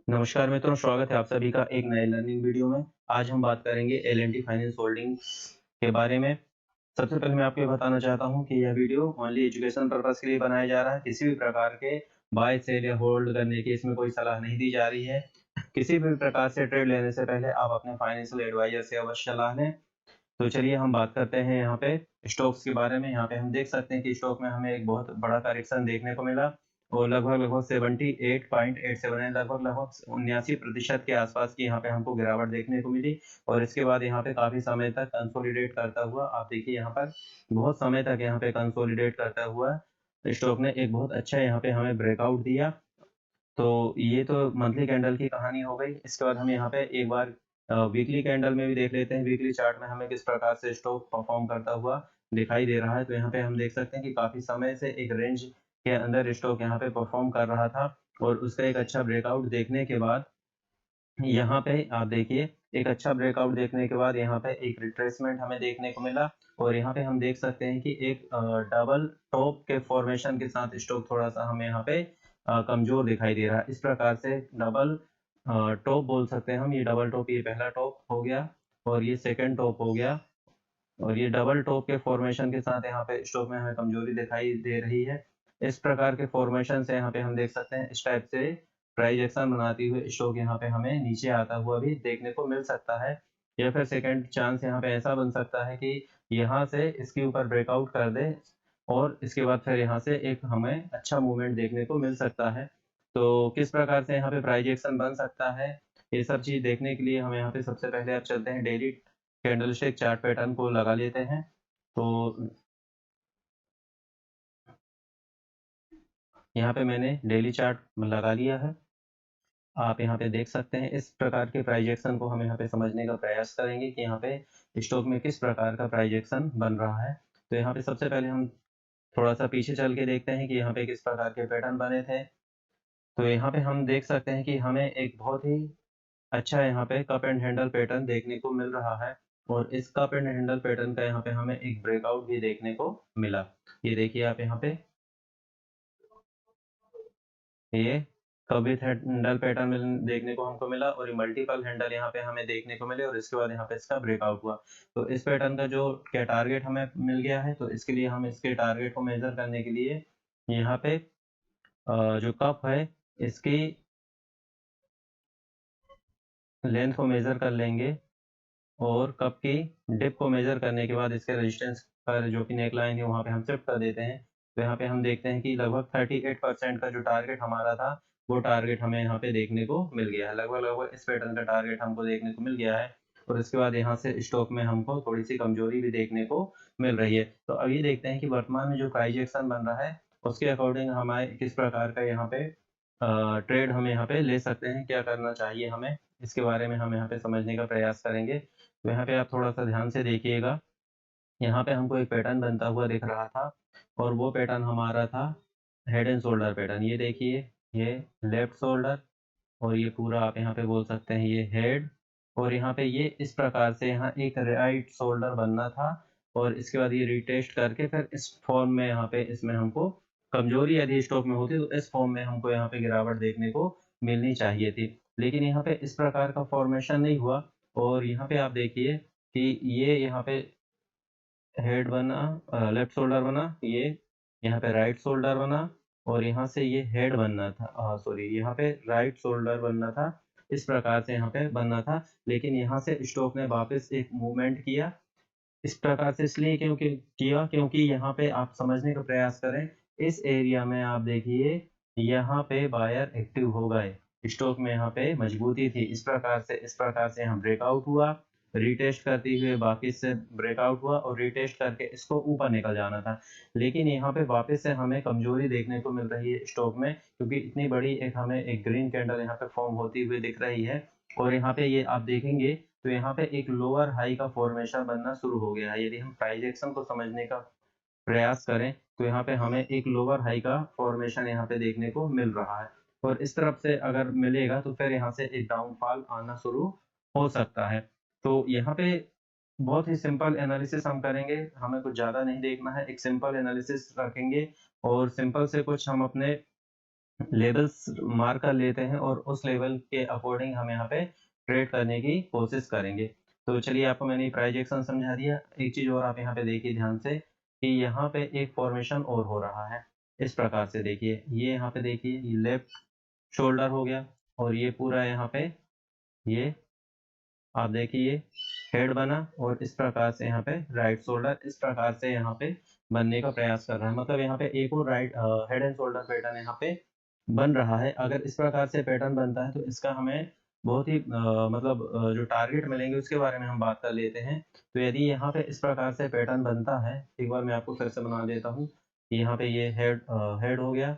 नमस्कार मित्रों, स्वागत है आप सभी का एक नए लर्निंग वीडियो में। आज हम बात करेंगे एल&टी फाइनेंस होल्डिंग्स के बारे में। सबसे पहले मैं आपको ये बताना चाहता हूं कि यह वीडियो ओनली एजुकेशन पर्पस के लिए बनाया जा रहा है। किसी भी प्रकार के बाय सेल या होल्ड करने की इसमें कोई सलाह नहीं दी जा रही है। किसी भी प्रकार से ट्रेड लेने से पहले आप अपने फाइनेंशियल एडवाइजर से अवश्य सलाह लें। तो चलिए हम बात करते हैं यहाँ पे स्टॉक्स के बारे में। यहाँ पे हम देख सकते हैं कि स्टॉक में हमें एक बहुत बड़ा करेक्शन देखने को मिला और लगभग 78.87 है, लगभग 79% के आसपास की यहाँ पे हमको गिरावट देखने को मिली। और इसके बाद यहाँ पे काफी समय तक कंसोलिडेट करता हुआ, आप देखिए यहाँ पर बहुत समय तक यहाँ पे कंसोलिडेट करता हुआ स्टॉक ने एक बहुत अच्छा यहाँ पे हमें ब्रेकआउट दिया। तो ये तो मंथली कैंडल की कहानी हो गई। इसके बाद हम यहाँ पे एक बार वीकली कैंडल में भी देख लेते हैं। वीकली चार्ट में हमें किस प्रकार से स्टॉक परफॉर्म करता हुआ दिखाई दे रहा है। तो यहाँ पे हम देख सकते हैं कि काफी समय से एक रेंज के अंदर स्टॉक यहाँ पे परफॉर्म कर रहा था और उसका एक अच्छा ब्रेकआउट देखने के बाद यहाँ पे आप देखिए एक अच्छा ब्रेकआउट देखने के बाद यहाँ पे एक रिट्रेसमेंट हमें देखने को मिला। और यहाँ पे हम देख सकते हैं कि एक डबल टॉप के फॉर्मेशन के साथ स्टॉक थोड़ा सा हमें यहाँ पे कमजोर दिखाई दे रहा है। इस प्रकार से डबल टॉप बोल सकते हैं हम। ये डबल टॉप, ये पहला टॉप हो गया और ये सेकंड टॉप हो गया और ये डबल टॉप के फॉर्मेशन के साथ यहाँ पे स्टॉक में हमें कमजोरी दिखाई दे रही है। इस प्रकार के फॉर्मेशन से यहाँ पे हम देख सकते हैं इस टाइप से प्राइस एक्शन बनाते हुए स्टॉक यहाँ पे हमें नीचे आता हुआ भी देखने को मिल सकता है। या फिर सेकंड चांस यहाँ पे ऐसा बन सकता है कि यहाँ से इसके ऊपर ब्रेकआउट कर दे और इसके बाद फिर यहाँ से एक हमें अच्छा मूवमेंट देखने को मिल सकता है। तो किस प्रकार से यहाँ पे प्राइस एक्शन बन सकता है, ये सब चीज देखने के लिए हम यहाँ पे सबसे पहले अब चलते हैं डेली कैंडलस्टिक चार्ट पैटर्न को लगा लेते हैं। तो यहाँ पे मैंने डेली चार्ट लगा लिया है। आप यहाँ पे देख सकते हैं इस प्रकार के प्राइस एक्शन को हम यहाँ पे समझने का प्रयास करेंगे कि यहाँ पे स्टॉक में किस प्रकार का प्राइस एक्शन बन रहा है। तो यहाँ पे सबसे पहले हम थोड़ा सा पीछे चल के देखते हैं कि यहाँ पे किस प्रकार के पैटर्न बने थे। तो यहाँ पे हम देख सकते हैं कि हमें एक बहुत ही अच्छा यहाँ पे कप एंड हैंडल पैटर्न देखने को मिल रहा है और इस कप एंड हैंडल पैटर्न का यहाँ पे हमें एक ब्रेकआउट भी देखने को मिला। ये देखिए आप यहाँ पे ये कप विथ हैंडल पैटर्न देखने को हमको मिला और ये मल्टीपल हैंडल यहाँ पे हमें देखने को मिले और इसके बाद यहाँ पे इसका ब्रेकआउट हुआ। तो इस पैटर्न का जो क्या टारगेट हमें मिल गया है, तो इसके लिए हम इसके टारगेट को मेजर करने के लिए यहाँ पे जो कप है इसकी लेंथ को मेजर कर लेंगे और कप की डिप को मेजर करने के बाद इसके रेजिस्टेंस पर जो कि नेक लाइन है वहाँ पे हम शिफ्ट कर देते हैं। तो यहाँ पे हम देखते हैं कि लगभग 38% का जो टारगेट हमारा था वो टारगेट हमें यहाँ पे देखने को मिल गया है। लगभग इस पैटर्न का टारगेट हमको देखने को मिल गया है और इसके बाद यहाँ से स्टॉक में हमको थोड़ी सी कमजोरी भी देखने को मिल रही है। तो अब ये देखते हैं कि वर्तमान में जो प्राइस एक्शन बन रहा है उसके अकॉर्डिंग हमें किस प्रकार का यहाँ पे ट्रेड हम यहाँ पे ले सकते हैं, क्या करना चाहिए हमें, इसके बारे में हम यहाँ पे समझने का प्रयास करेंगे। तो यहाँ पे आप थोड़ा सा ध्यान से देखिएगा। यहाँ पे हमको एक पैटर्न बनता हुआ दिख रहा था और वो पैटर्न हमारा था हेड एंड शोल्डर पैटर्न। ये देखिए, ये लेफ्ट शोल्डर और ये पूरा आप यहाँ पे बोल सकते हैं ये हेड और यहाँ पे ये इस प्रकार से यहाँ एक राइट शोल्डर बनना था और इसके बाद ये रिटेस्ट करके फिर इस फॉर्म में यहाँ पे इसमें हमको कमजोरी यदि स्टॉक में होती तो इस फॉर्म में हमको यहाँ पे गिरावट देखने को मिलनी चाहिए थी। लेकिन यहाँ पे इस प्रकार का फॉर्मेशन नहीं हुआ और यहाँ पे आप देखिए कि ये यहाँ पे हेड बना, लेफ्ट शोल्डर बना, ये यहाँ पे राइट शोल्डर बना और यहाँ से ये हेड बनना था, सॉरी यहाँ पे राइट शोल्डर बनना था। इस प्रकार से यहाँ पे बनना था लेकिन यहाँ से स्टॉक ने वापस एक मूवमेंट किया। इस प्रकार से इसलिए क्योंकि यहाँ पे आप समझने का प्रयास करें, इस एरिया में आप देखिए यहाँ पे बायर एक्टिव हो गए, स्टॉक में यहाँ पे मजबूती थी। इस प्रकार से यहाँ ब्रेकआउट हुआ, रिटेस्ट करते हुए वापस से ब्रेकआउट हुआ और रिटेस्ट करके इसको ऊपर निकल जाना था। लेकिन यहाँ पे वापस से हमें कमजोरी देखने को मिल रही है स्टॉक में, क्योंकि इतनी बड़ी एक हमें एक ग्रीन कैंडल यहाँ पे फॉर्म होती हुई दिख रही है और यहाँ पे ये आप देखेंगे तो यहाँ पे एक लोअर हाई का फॉर्मेशन बनना शुरू हो गया है। यदि हम प्राइस एक्शन को समझने का प्रयास करें तो यहाँ पे हमें एक लोअर हाई का फॉर्मेशन यहाँ पे देखने को मिल रहा है और इस तरफ से अगर मिलेगा तो फिर यहाँ से एक डाउनफॉल आना शुरू हो सकता है। तो यहाँ पे बहुत ही सिंपल एनालिसिस हम करेंगे, हमें कुछ ज्यादा नहीं देखना है, एक सिंपल एनालिसिस रखेंगे और सिंपल से कुछ हम अपने लेवल्स मार्क कर लेते हैं और उस लेवल के अकॉर्डिंग हम यहाँ पे ट्रेड करने की कोशिश करेंगे। तो चलिए आपको मैंने प्राइस एक्शन समझा दिया। एक चीज़ और आप यहाँ पे देखिए ध्यान से कि यहाँ पे एक फॉर्मेशन और हो रहा है। इस प्रकार से देखिए, ये यहाँ पे देखिए ये लेफ्ट शोल्डर हो गया और ये पूरा यहाँ पे ये आप देखिए हेड बना और इस प्रकार से यहाँ पे राइट शोल्डर इस प्रकार से यहाँ पे बनने का प्रयास कर रहा है। मतलब यहाँ पे एक और write head and shoulder pattern यहाँ पे बन रहा है। अगर इस प्रकार से पैटर्न बनता है तो इसका हमें बहुत ही जो टारगेट मिलेंगे उसके बारे में हम बात कर लेते हैं। तो यदि यहाँ पे इस प्रकार से पैटर्न बनता है, एक बार मैं आपको फिर से बना देता हूँ। यहाँ पे ये हेड हो गया,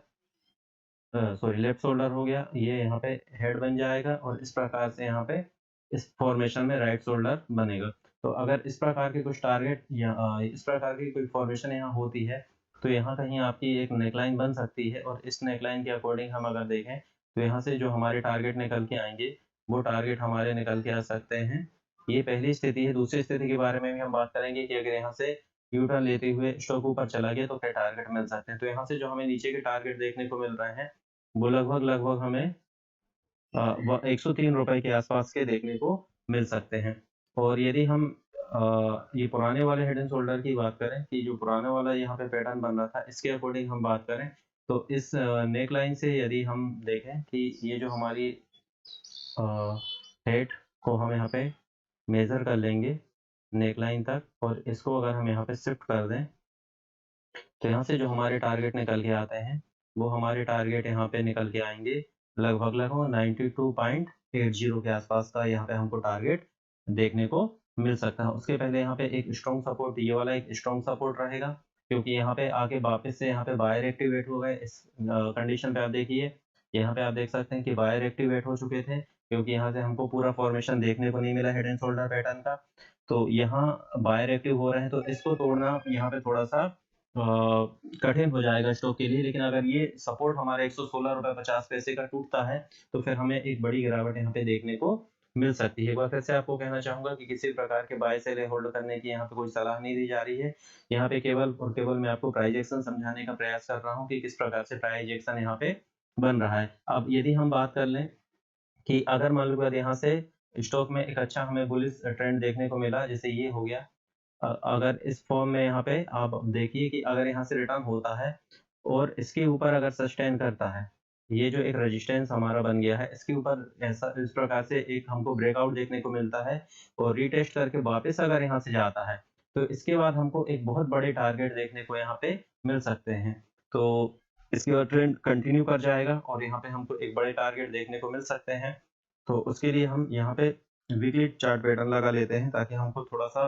सॉरी लेफ्ट शोल्डर हो गया, ये यहाँ पे हेड बन जाएगा और इस प्रकार से यहाँ पे इस फॉर्मेशन में राइट शोल्डर बनेगा। तो अगर इस प्रकार के कुछ टारगेट या इस प्रकार की कोई फॉर्मेशन यहाँ होती है तो यहाँ कहीं आपकी एक नेकलाइन बन सकती है और इस नेकलाइन के अकॉर्डिंग हम अगर देखें तो यहाँ से जो हमारे टारगेट निकल के आएंगे वो टारगेट हमारे निकल के आ सकते हैं। ये पहली स्थिति है। दूसरी स्थिति के बारे में भी हम बात करेंगे कि अगर यहाँ से यू टर्न लेते हुए स्टॉक ऊपर चला गया तो क्या टारगेट मिल सकते हैं। तो यहाँ से जो हमें नीचे के टारगेट देखने को मिल रहे हैं वो लगभग हमें 103 रुपए के आसपास के देखने को मिल सकते हैं। और यदि हम ये पुराने वाले हेड एंड शोल्डर की बात करें कि जो पुराना वाला यहाँ पे पैटर्न बन रहा था इसके अकॉर्डिंग हम बात करें तो इस नेक लाइन से यदि हम देखें कि ये जो हमारी हेड को हम यहाँ पे मेजर कर लेंगे नेक लाइन तक और इसको अगर हम यहाँ पे शिफ्ट कर दें तो यहाँ से जो हमारे टारगेट निकल के आते हैं वो हमारे टारगेट यहाँ पे निकल के आएंगे लगभग 92.80 के आसपास का यहाँ पे हमको टारगेट देखने को मिल सकता है। उसके पहले यहाँ पे एक स्ट्रॉन्ग सपोर्ट, ये वाला एक स्ट्रॉन्ग सपोर्ट रहेगा क्योंकि यहाँ पे आके वापस से यहाँ पे बायर एक्टिवेट हो गए। इस कंडीशन पे आप देखिए, यहाँ पे आप देख सकते हैं कि बायर एक्टिवेट हो चुके थे क्योंकि यहाँ से हमको पूरा फॉर्मेशन देखने को नहीं मिला हेड एंड शोल्डर पैटर्न का। तो यहाँ बायर एक्टिव हो रहे हैं तो इसको तोड़ना यहाँ पे थोड़ा सा कठिन हो जाएगा स्टॉक के लिए। लेकिन अगर ये सपोर्ट हमारे 116 रुपए 50 पैसे का टूटता है तो फिर हमें एक बड़ी गिरावट यहाँ पे देखने को मिल सकती है। एक बार फिर से आपको कहना चाहूंगा कि किसी प्रकार के बाय सेल होल्ड करने की यहाँ पे कोई सलाह नहीं दी जा रही है। यहाँ पे केवल और केवल मैं आपको प्राइस एक्शन समझाने का प्रयास कर रहा हूँ कि किस प्रकार से प्राइस एक्शन यहाँ पे बन रहा है। अब यदि हम बात कर लें कि अगर मान लो यहाँ से स्टॉक में एक अच्छा हमें बुलिश ट्रेंड देखने को मिला, जैसे ये हो गया, अगर इस फॉर्म में यहाँ पे आप देखिए कि अगर यहाँ से रिटर्न होता है और इसके ऊपर अगर सस्टेन करता है, ये जो एक रेजिस्टेंस हमारा बन गया है इसके ऊपर ऐसा इस प्रकार से एक हमको ब्रेकआउट देखने को मिलता है और रीटेस्ट करके वापस अगर यहाँ से जाता है तो इसके बाद हमको एक बहुत बड़े टारगेट देखने को यहाँ पे मिल सकते हैं। तो इसके बाद ट्रेंड कंटिन्यू कर जाएगा और यहाँ पे हमको एक बड़े टारगेट देखने को मिल सकते हैं। तो उसके लिए हम यहाँ पे वीकली चार्ट पैटर्न लगा लेते हैं ताकि हमको थोड़ा सा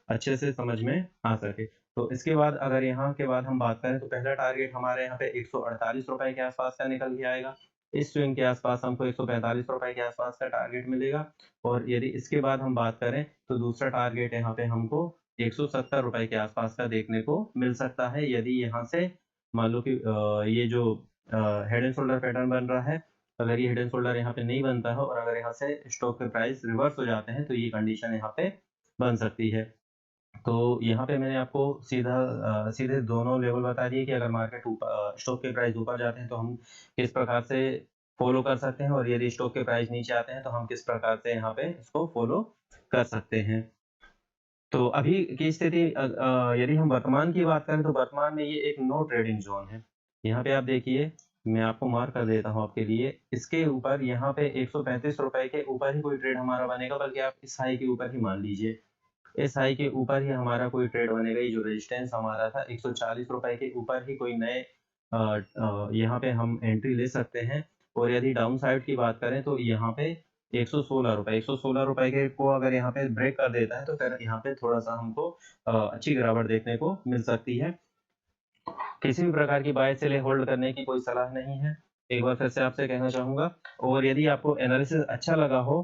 अच्छे से समझ में आ सके। तो इसके बाद अगर यहाँ के बाद हम बात करें तो पहला टारगेट हमारे यहाँ पे 148 रुपए के आसपास का निकल के आएगा। इस स्विंग के आसपास हमको 145 रुपए के आसपास का टारगेट मिलेगा। और यदि इसके बाद हम बात करें तो दूसरा टारगेट यहाँ पे हमको 170 रुपए के आसपास का देखने को मिल सकता है। यदि यहाँ से मान लो कि ये जो हेड एंड शोल्डर पैटर्न बन रहा है, अगर ये हेड एंड शोल्डर यहाँ पे नहीं बनता है और अगर यहाँ से स्टॉक के प्राइस रिवर्स हो जाते हैं तो ये कंडीशन यहाँ पे बन सकती है। तो यहाँ पे मैंने आपको सीधे दोनों लेवल बता दिए कि अगर मार्केट ऊपर स्टॉक के प्राइस ऊपर जाते हैं तो हम किस प्रकार से फॉलो कर सकते हैं और यदि स्टॉक के प्राइस नीचे आते हैं तो हम किस प्रकार से यहाँ पे इसको फॉलो कर सकते हैं। तो अभी की स्थिति यदि हम वर्तमान की बात करें तो वर्तमान में ये एक नो ट्रेडिंग जोन है। यहाँ पे आप देखिए, मैं आपको मार्क कर देता हूँ आपके लिए, इसके ऊपर यहाँ पे 135 रुपए के ऊपर ही कोई ट्रेड हमारा बनेगा, बल्कि आप इस हाई के ऊपर ही मान लीजिए, इस हाई के ऊपर ही हमारा कोई ट्रेड बनेगा। ये जो रेजिस्टेंस हमारा था 140 रुपए के ऊपर ही कोई नए यहाँ पे हम एंट्री ले सकते हैं। और यदि डाउन साइड की बात करें तो यहाँ पे 116 रुपए के को अगर यहाँ पे ब्रेक कर देता है तो फिर यहाँ पे थोड़ा सा हमको अच्छी गिरावट देखने को मिल सकती है। किसी भी प्रकार की बाय सेल होल्ड करने की कोई सलाह नहीं है, एक बार फिर से आपसे कहना चाहूंगा। और यदि आपको एनालिसिस अच्छा लगा हो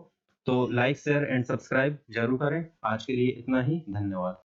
तो लाइक शेयर एंड सब्सक्राइब जरूर करें। आज के लिए इतना ही, धन्यवाद।